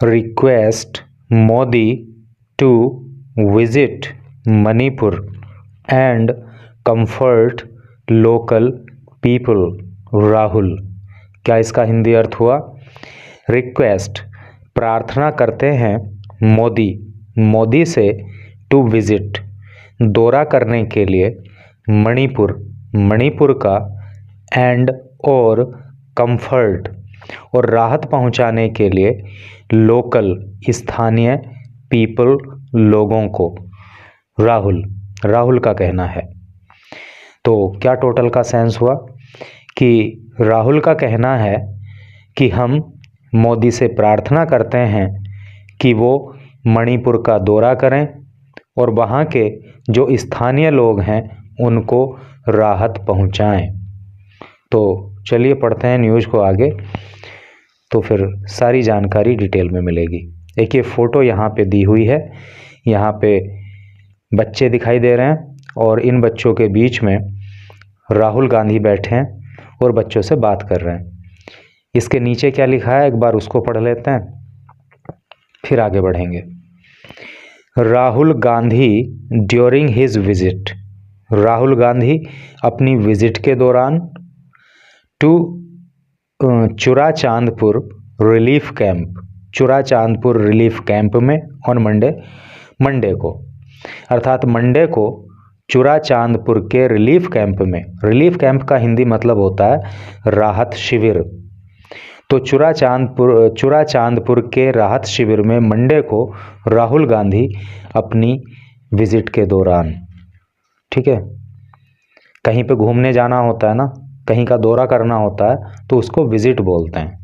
request Modi to visit Manipur and comfort local people. Rahul. क्या इसका हिंदी अर्थ हुआ? रिक्वेस्ट प्रार्थना करते हैं मोदी से टू विजिट दौरा करने के लिए मणिपुर का एंड और कंफर्ट और राहत पहुंचाने के लिए लोकल स्थानीय पीपल लोगों को। राहुल का कहना है। तो क्या टोटल का सेंस हुआ कि राहुल का कहना है कि हम मोदी से प्रार्थना करते हैं कि वो मणिपुर का दौरा करें और वहाँ के जो स्थानीय लोग हैं उनको राहत पहुँचाएं। तो चलिए पढ़ते हैं न्यूज़ को आगे, तो फिर सारी जानकारी डिटेल में मिलेगी। एक ये फ़ोटो यहाँ पे दी हुई है, यहाँ पे बच्चे दिखाई दे रहे हैं और इन बच्चों के बीच में राहुल गांधी बैठे हैं और बच्चों से बात कर रहे हैं। इसके नीचे क्या लिखा है एक बार उसको पढ़ लेते हैं, फिर आगे बढ़ेंगे। Rahul Gandhi during his visit, Rahul Gandhi अपनी विजिट के दौरान टू चुराचांदपुर रिलीफ कैंप में ऑन मंडे को, अर्थात मंडे को चुराचांदपुर के रिलीफ कैंप का हिंदी मतलब होता है राहत शिविर। तो चुराचांदपुर के राहत शिविर में मंडे को राहुल गांधी अपनी विजिट के दौरान, ठीक है, कहीं पे घूमने जाना होता है ना, कहीं का दौरा करना होता है तो उसको विजिट बोलते हैं।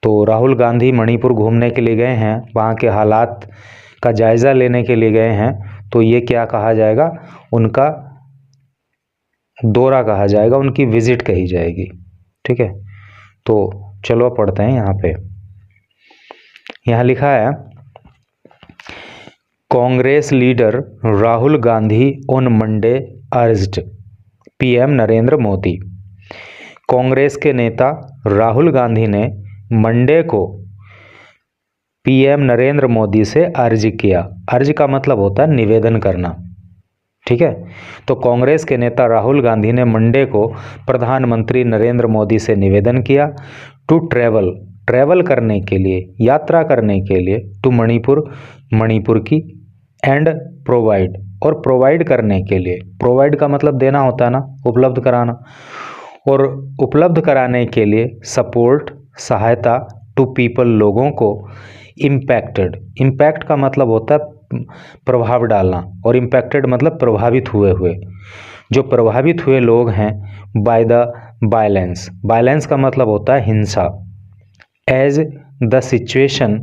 तो राहुल गांधी मणिपुर घूमने के लिए गए हैं, वहाँ के हालात का जायज़ा लेने के लिए गए हैं, तो ये क्या कहा जाएगा? उनका दौरा कहा जाएगा, उनकी विजिट कही जाएगी, ठीक है। तो चलो पढ़ते हैं। यहाँ लिखा है Congress leader Rahul Gandhi on Monday urged PM Narendra Modi. Congress के नेता राहुल गांधी ने मंडे को पीएम नरेंद्र मोदी से अर्ज किया। अर्ज का मतलब होता है निवेदन करना, ठीक है। तो कांग्रेस के नेता राहुल गांधी ने मंडे को प्रधानमंत्री नरेंद्र मोदी से निवेदन किया टू ट्रैवल करने के लिए, यात्रा करने के लिए, टू मणिपुर की, एंड प्रोवाइड करने के लिए। प्रोवाइड का मतलब देना होता है ना, उपलब्ध कराना, और उपलब्ध कराने के लिए सपोर्ट, सहायता, टू पीपल लोगों को इम्पैक्ट का मतलब होता है प्रभाव डालना, और इम्पैक्टेड मतलब प्रभावित हुए। जो प्रभावित हुए लोग हैं बाय द वायलेंस का मतलब होता है हिंसा। एज द सिचुएशन,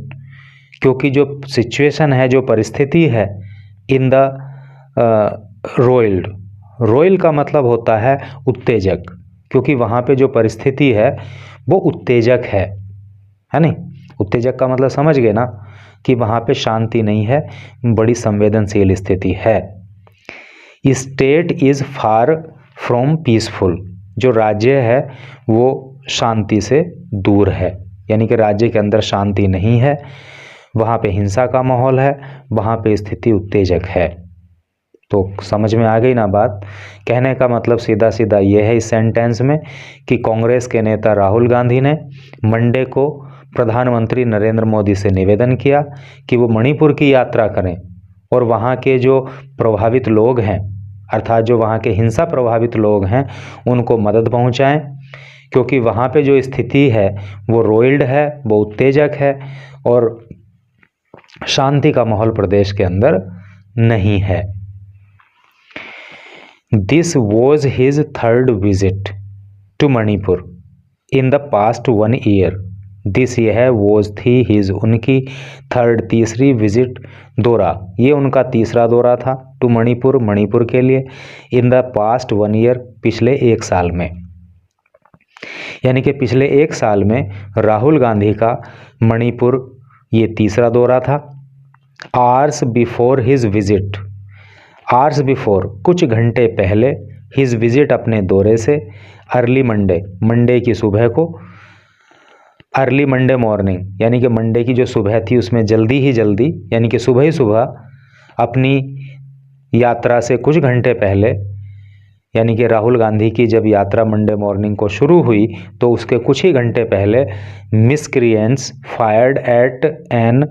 क्योंकि जो सिचुएशन है, जो परिस्थिति है, इन द रोइल का मतलब होता है उत्तेजक, क्योंकि वहाँ पे जो परिस्थिति है वो उत्तेजक है नहीं। उत्तेजक का मतलब समझ गए ना, कि वहाँ पे शांति नहीं है, बड़ी संवेदनशील स्थिति है। State is far from peaceful, जो राज्य है वो शांति से दूर है, यानी कि राज्य के अंदर शांति नहीं है, वहाँ पे हिंसा का माहौल है, वहाँ पे स्थिति उत्तेजक है। तो समझ में आ गई ना बात? कहने का मतलब सीधा ये है इस सेंटेंस में कि कांग्रेस के नेता राहुल गांधी ने मंडे को प्रधानमंत्री नरेंद्र मोदी से निवेदन किया कि वो मणिपुर की यात्रा करें और वहाँ के जो प्रभावित लोग हैं, अर्थात जो वहाँ के हिंसा प्रभावित लोग हैं, उनको मदद पहुँचाएं, क्योंकि वहाँ पे जो स्थिति है वो रोइल्ड है, वो उत्तेजक है और शांति का माहौल प्रदेश के अंदर नहीं है। This was his third visit to Manipur in the past 1 year. This यह वॉज थी हिज उनकी, थर्ड तीसरी, विजिट दौरा, ये उनका तीसरा दौरा था, टू मणिपुर के लिए, इन द पास्ट 1 ईयर, पिछले 1 साल में। यानी कि पिछले 1 साल में राहुल गांधी का मणिपुर ये तीसरा दौरा था। Hours before his visit, hours before कुछ घंटे पहले, हिज विजिट अपने दौरे से, अर्ली मंडे की सुबह को, अर्ली मंडे मॉर्निंग, यानी कि मंडे की जो सुबह थी उसमें जल्दी ही जल्दी, यानी कि सुबह ही सुबह अपनी यात्रा से कुछ घंटे पहले, यानी कि राहुल गांधी की जब यात्रा मंडे मॉर्निंग को शुरू हुई तो उसके कुछ ही घंटे पहले miscreants fired eight an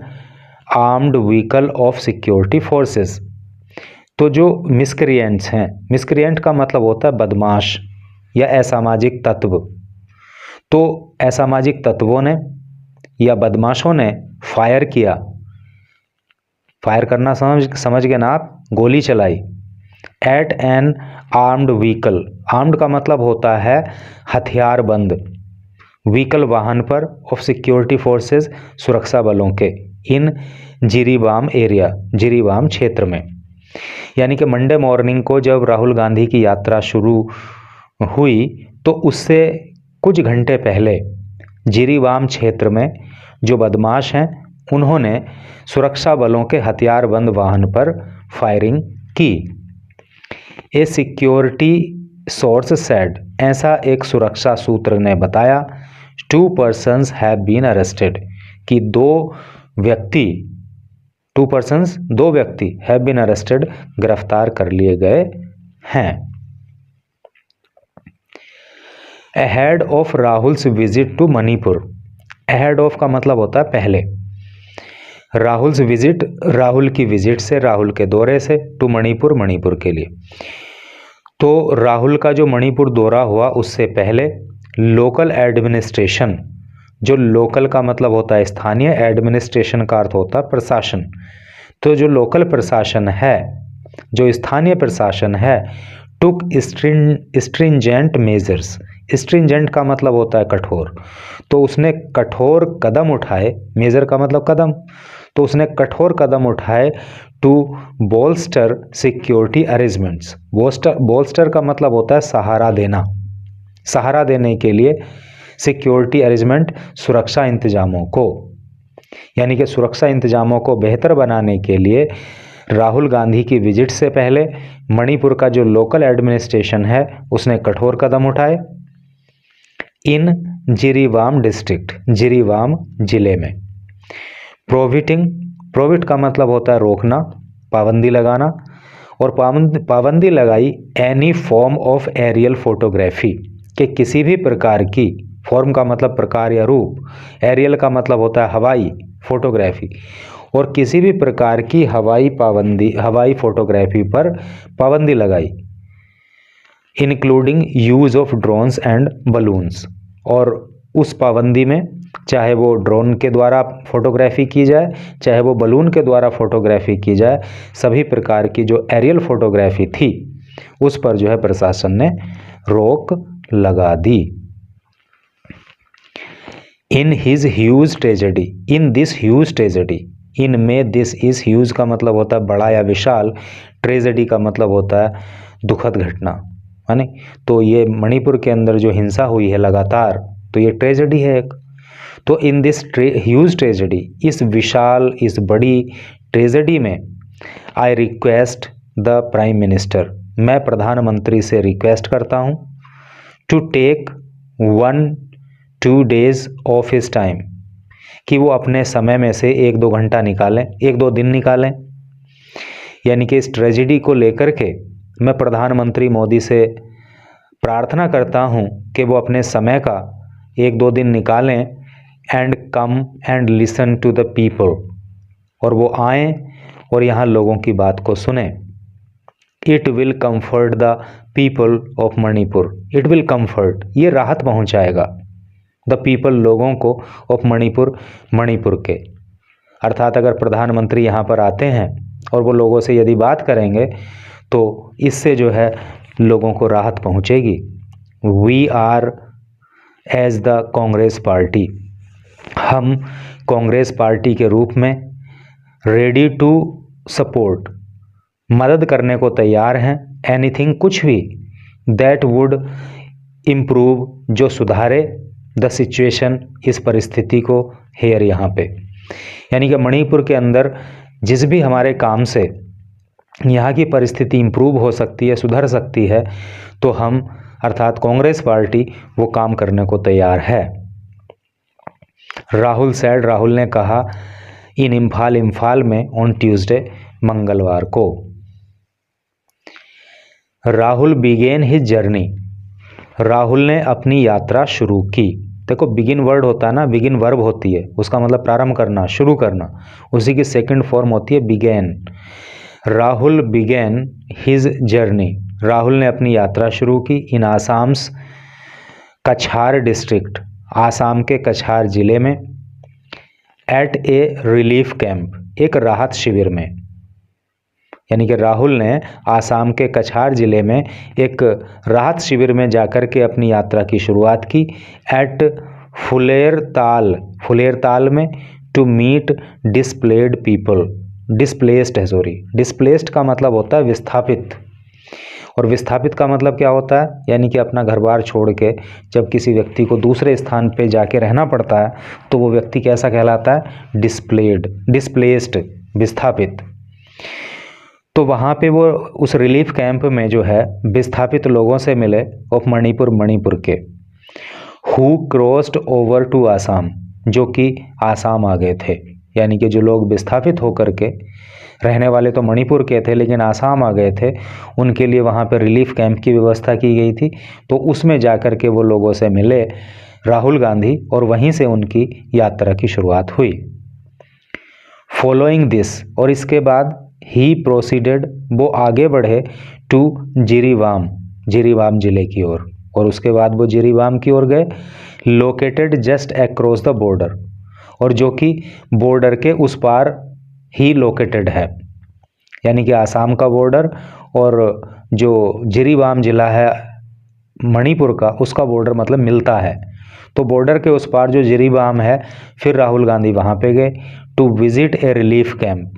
armed vehicle of security forces. तो जो मिसक्रिएंट्स हैं, मिसक्रिएंट का मतलब होता है बदमाश या असामाजिक तत्व। तो असामाजिक तत्वों ने या बदमाशों ने फायर किया, फायर करना समझ गए ना आप, गोली चलाई। At an armed vehicle, armed का मतलब होता है हथियार बंद, व्हीकल वाहन पर, ऑफ सिक्योरिटी फोर्सेस सुरक्षा बलों के, इन जिरीबाम एरिया, जिरीबाम क्षेत्र में। यानी कि मंडे मॉर्निंग को जब राहुल गांधी की यात्रा शुरू हुई तो उससे कुछ घंटे पहले जिरीबाम क्षेत्र में जो बदमाश हैं उन्होंने सुरक्षा बलों के हथियारबंद वाहन पर फायरिंग की। ए सिक्योरिटी सोर्स सेड, ऐसा एक सुरक्षा सूत्र ने बताया, 2 persons हैव बीन अरेस्टेड, कि दो व्यक्ति हैव बीन अरेस्टेड, गिरफ्तार कर लिए गए हैं। Ahead of Rahul's visit to Manipur, ahead of का मतलब होता है पहले, राहुल्स विजिट, राहुल की विजिट से, राहुल के दौरे से, टू मणिपुर, मणिपुर के लिए। तो राहुल का जो मणिपुर दौरा हुआ उससे पहले लोकल एडमिनिस्ट्रेशन, जो लोकल का मतलब होता है स्थानीय, एडमिनिस्ट्रेशन का अर्थ होता है प्रशासन, तो जो लोकल प्रशासन है, जो स्थानीय प्रशासन है, टुक स्ट्रिंजेंट मेजर्स, स्ट्रिंजेंट का मतलब होता है कठोर, तो उसने कठोर कदम उठाए, मेजर का मतलब कदम, तो उसने कठोर कदम उठाए to bolster security arrangements. Bolster का मतलब होता है सहारा देना, सहारा देने के लिए सिक्योरिटी अरेंजमेंट, सुरक्षा इंतजामों को, यानी कि सुरक्षा इंतजामों को बेहतर बनाने के लिए राहुल गांधी की विजिट से पहले मणिपुर का जो लोकल एडमिनिस्ट्रेशन है उसने कठोर कदम उठाए। इन जिरीबाम डिस्ट्रिक्ट, जिरीबाम जिले में। प्रोहिबिटिंग, प्रोहिबिट का मतलब होता है रोकना, पाबंदी लगाना, और पाबंदी लगाई any form of aerial photography, के किसी भी प्रकार की, फॉर्म का मतलब प्रकार या रूप, एरियल का मतलब होता है हवाई फोटोग्राफी, और किसी भी प्रकार की हवाई फोटोग्राफी पर पाबंदी लगाई, including use of drones and balloons, और उस पाबंदी में चाहे वो ड्रोन के द्वारा फोटोग्राफी की जाए, चाहे वो बलून के द्वारा फोटोग्राफी की जाए, सभी प्रकार की जो एरियल फोटोग्राफी थी उस पर जो है प्रशासन ने रोक लगा दी। In his huge tragedy, in this huge tragedy, in में दिस इज, ह्यूज का मतलब होता है बड़ा या विशाल, ट्रेजेडी का मतलब होता है दुखद घटना, है नहीं। तो ये मणिपुर के अंदर जो हिंसा हुई है लगातार, तो ये ट्रेजेडी है एक। तो इन दिस ह्यूज ट्रेजेडी, इस विशाल, इस बड़ी ट्रेजेडी में, I request the prime minister, मैं प्रधानमंत्री से रिक्वेस्ट करता हूँ, to take 1-2 days of his time, कि वो अपने समय में से 1-2 घंटा निकालें, 1-2 दिन निकालें, यानी कि इस ट्रेजेडी को लेकर के मैं प्रधानमंत्री मोदी से प्रार्थना करता हूं कि वो अपने समय का 1-2 दिन निकालें, and come and listen to the people, और वो आएँ और यहाँ लोगों की बात को सुने। It will comfort the people of Manipur, it will comfort, ये राहत पहुँचाएगा, द पीपल, लोगों को, ऑफ मणिपुर, मणिपुर के। अर्थात अगर प्रधानमंत्री यहाँ पर आते हैं और वो लोगों से यदि बात करेंगे तो इससे जो है लोगों को राहत पहुँचेगी। We are as the Congress party, हम कांग्रेस पार्टी के रूप में रेडी टू सपोर्ट, मदद करने को तैयार हैं, एनीथिंग, कुछ भी, दैट वुड इम्प्रूव, जो सुधारे, द सिचुएशन, इस परिस्थिति को, हेयर, यहाँ पे, यानी कि मणिपुर के अंदर जिस भी हमारे काम से यहाँ की परिस्थिति इम्प्रूव हो सकती है, सुधर सकती है, तो हम अर्थात कांग्रेस पार्टी वो काम करने को तैयार है। राहुल सैड, राहुल ने कहा, इन इम्फाल, इम्फाल में, ऑन ट्यूसडे, मंगलवार को। Rahul begin his journey, Rahul ने अपनी यात्रा शुरू की। देखो बिगिन वर्ड होता है ना, बिगिन वर्ब होती है, उसका मतलब प्रारंभ करना, शुरू करना, उसी की सेकंड फॉर्म होती है begin. Rahul begin his journey, Rahul ने अपनी यात्रा शुरू की इन आसाम्स कछार डिस्ट्रिक्ट, आसाम के कछार जिले में, एट ए रिलीफ कैंप, एक राहत शिविर में। यानी कि राहुल ने आसाम के कछार जिले में एक राहत शिविर में जाकर के अपनी यात्रा की शुरुआत की। एट फुलेरताल, फुलेरताल में, to meet displaced people, displaced है, सॉरी, डिस्प्लेस्ड का मतलब होता है विस्थापित, और विस्थापित का मतलब क्या होता है, यानी कि अपना घर बार छोड़ के जब किसी व्यक्ति को दूसरे स्थान पे जाके रहना पड़ता है तो वो व्यक्ति कैसा कहलाता है, डिस्प्लेड, डिस्प्लेस्ड, विस्थापित। तो वहाँ पे वो उस रिलीफ कैंप में जो है विस्थापित लोगों से मिले ऑफ मणिपुर, मणिपुर के, who crossed over to Assam, जो कि आसाम आ गए थे। यानी कि जो लोग विस्थापित होकर के, रहने वाले तो मणिपुर के थे लेकिन आसाम आ गए थे, उनके लिए वहाँ पे रिलीफ कैंप की व्यवस्था की गई थी। तो उसमें जाकर के वो लोगों से मिले राहुल गांधी, और वहीं से उनकी यात्रा की शुरुआत हुई। फॉलोइंग दिस, और इसके बाद ही प्रोसीडेड, वो आगे बढ़े, टू जिरीबाम, जिरीबाम जिले की ओर, और उसके बाद वो जिरीबाम की ओर गए, located just across the border, और जो कि बॉर्डर के उस पार ही लोकेटेड है। यानी कि आसाम का बॉर्डर और जो जिरीबाम जिला है मणिपुर का, उसका बॉर्डर मतलब मिलता है। तो बॉर्डर के उस पार जो जिरीबाम है, फिर राहुल गांधी वहाँ पे गए, to visit a relief camp,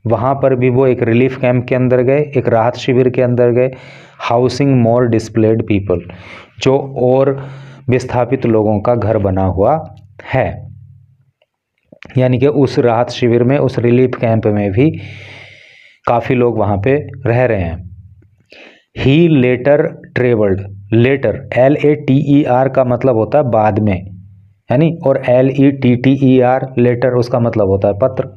वहाँ पर भी वो एक रिलीफ कैंप के अंदर गए, एक राहत शिविर के अंदर गए, हाउसिंग मोर डिस्प्लेड पीपल, जो और विस्थापित लोगों का घर बना हुआ है। यानी कि उस राहत शिविर में, उस रिलीफ कैंप में भी काफ़ी लोग वहाँ पे रह रहे हैं। ही लेटर ट्रेवल्ड, लेटर LATER का मतलब होता है बाद में, यानी, और LETTER लेटर उसका मतलब होता है पत्र।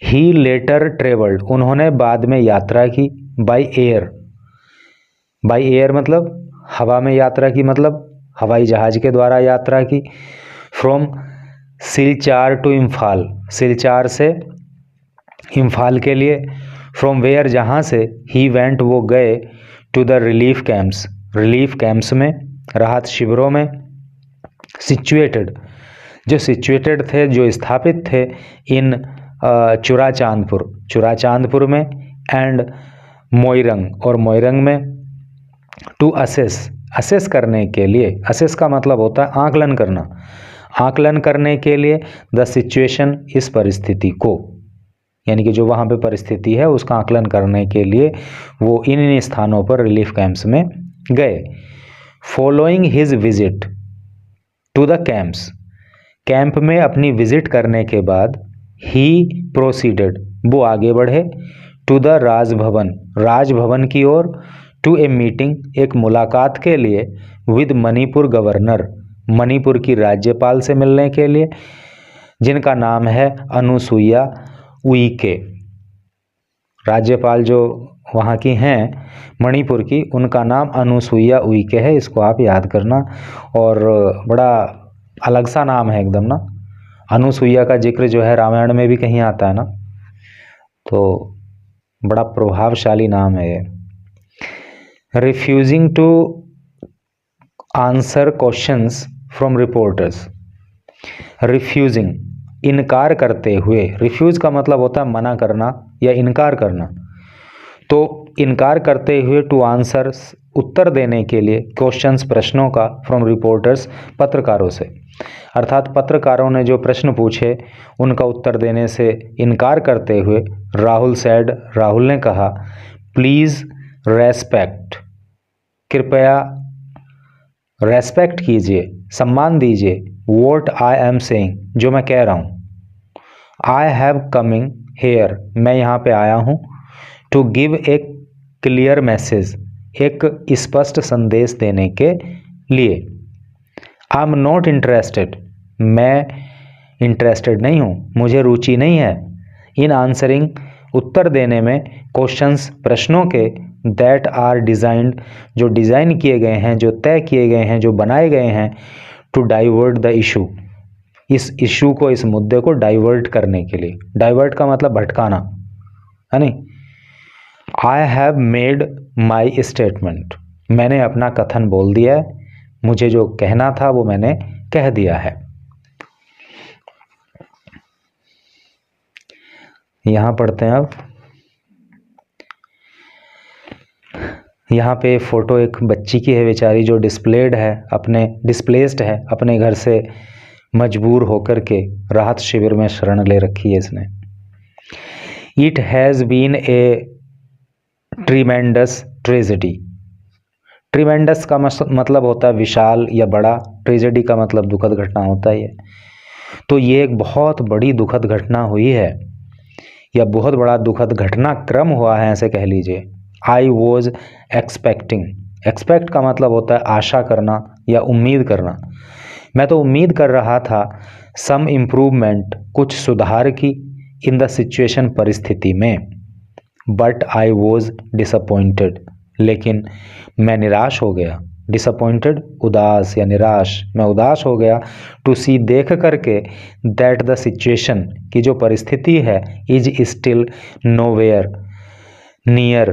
ही लेटर ट्रेवल्ड, उन्होंने बाद में यात्रा की, बाय एयर, बाय एयर मतलब हवा में यात्रा की, मतलब हवाई जहाज के द्वारा यात्रा की। फ्रॉम सिलचार टू इम्फाल, सिलचार से इम्फाल के लिए। फ्रॉम वेयर, जहाँ से, ही वेंट, वो गए, to the relief camps, relief camps में, राहत शिविरों में। सिचुएटेड, जो सिचुएटेड थे, जो स्थापित थे, इन चुराचांदपुर, चुराचांदपुर में, एंड मोइरंग, और मोइरंग में। टू असेस, असेस करने के लिए, असेस का मतलब होता है आकलन करना, आकलन करने के लिए, द सिचुएशन, इस परिस्थिति को, यानी कि जो वहाँ पे परिस्थिति है उसका आकलन करने के लिए वो इन स्थानों पर, रिलीफ कैंप्स में गए। Following his visit to the camps, camp में अपनी विजिट करने के बाद, ही प्रोसीडेड, वो आगे बढ़े, टू द राजभवन, राजभवन की ओर, टू ए मीटिंग, एक मुलाकात के लिए, विद मणिपुर गवर्नर, मणिपुर की राज्यपाल से मिलने के लिए, जिनका नाम है अनुसुईया उइके। राज्यपाल जो वहाँ की हैं मणिपुर की, उनका नाम अनुसुईया उइके है, इसको आप याद करना। और बड़ा अलग सा नाम है एकदम ना, अनुसुईया का जिक्र जो है रामायण में भी कहीं आता है ना, तो बड़ा प्रभावशाली नाम है ये। Refusing to answer questions from reporters, refusing, इनकार करते हुए, रिफ्यूज का मतलब होता है मना करना या इनकार करना, तो इनकार करते हुए, टू आंसर, उत्तर देने के लिए, क्वेश्चंस, प्रश्नों का, फ्रॉम रिपोर्टर्स, पत्रकारों से। अर्थात पत्रकारों ने जो प्रश्न पूछे उनका उत्तर देने से इनकार करते हुए, राहुल सैड, राहुल ने कहा, प्लीज़ रेस्पेक्ट, कृपया रेस्पेक्ट कीजिए, सम्मान दीजिए, वॉट आई एम सेइंग, जो मैं कह रहा हूँ। आई हैव कमिंग हेयर, मैं यहाँ पे आया हूँ, to give a clear message, एक स्पष्ट संदेश देने के लिए। आई एम नॉट इंटरेस्टेड, मैं इंटरेस्टेड नहीं हूँ, मुझे रुचि नहीं है इन आंसरिंग, उत्तर देने में, क्वेश्चंस, प्रश्नों के, दैट आर डिज़ाइंड, जो डिज़ाइन किए गए हैं, जो तय किए गए हैं, जो बनाए गए हैं, टू डाइवर्ट द इशू, इस इशू को, इस मुद्दे को डाइवर्ट करने के लिए। डाइवर्ट का मतलब भटकाना है नहीं। I have made my statement, मैंने अपना कथन बोल दिया है, मुझे जो कहना था वो मैंने कह दिया है। यहाँ पढ़ते हैं अब। यहाँ पे फ़ोटो एक बच्ची की है बेचारी, जो डिस्प्लेस्ड है, अपने घर से मजबूर होकर के राहत शिविर में शरण ले रखी है इसने। It has been a tremendous tragedy, tremendous का मतलब होता है विशाल या बड़ा, ट्रेजेडी का मतलब दुखद घटना होता है। तो ये एक बहुत बड़ी दुखद घटना हुई है, या बहुत बड़ा दुखद घटनाक्रम हुआ है, ऐसे कह लीजिए। आई वॉज एक्सपेक्टिंग, एक्सपेक्ट का मतलब होता है आशा करना या उम्मीद करना। मैं तो उम्मीद कर रहा था सम इम्प्रूवमेंट, कुछ सुधार की, इन द सिचुएशन, परिस्थिति में। बट आई वॉज डिसअपॉइंटेड, लेकिन मैं निराश हो गया। डिसअपॉइंटेड, उदास या निराश, मैं उदास हो गया। टू सी, देख करके, दैट द सिचुएशन, की जो परिस्थिति है, is still nowhere near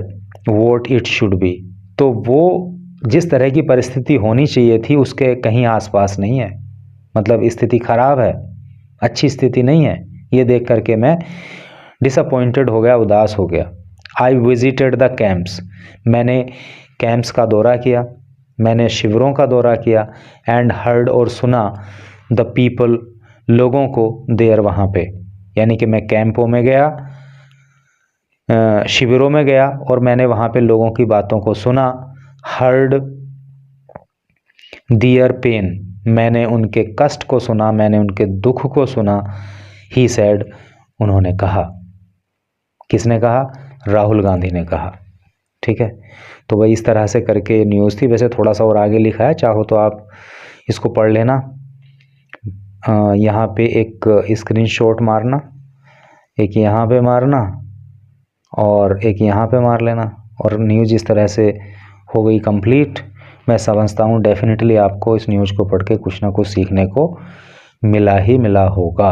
what it should be, तो वो जिस तरह की परिस्थिति होनी चाहिए थी उसके कहीं आसपास नहीं है। मतलब स्थिति खराब है, अच्छी स्थिति नहीं है। ये देख करके मैं डिसअपॉइंटेड हो गया, उदास हो गया। आई विजिटेड द कैंप्स, मैंने कैंप्स का दौरा किया, मैंने शिविरों का दौरा किया। एंड हर्ड, और सुना, द पीपल, लोगों को, देयर, वहाँ पे, यानी कि मैं कैंपों में गया, शिविरों में गया और मैंने वहाँ पे लोगों की बातों को सुना। हर्ड दियर पेन, मैंने उनके कष्ट को सुना, मैंने उनके दुख को सुना। ही सैड, उन्होंने कहा। किसने कहा? राहुल गांधी ने कहा। ठीक है, तो वही इस तरह से करके न्यूज़ थी। वैसे थोड़ा सा और आगे लिखा है, चाहो तो आप इसको पढ़ लेना। यहाँ पे एक स्क्रीनशॉट मारना, एक यहाँ पे मारना और एक यहाँ पे मार लेना, और न्यूज़ इस तरह से हो गई कंप्लीट। मैं समझता हूँ डेफिनेटली आपको इस न्यूज़ को पढ़ के कुछ ना कुछ सीखने को मिला ही मिला होगा।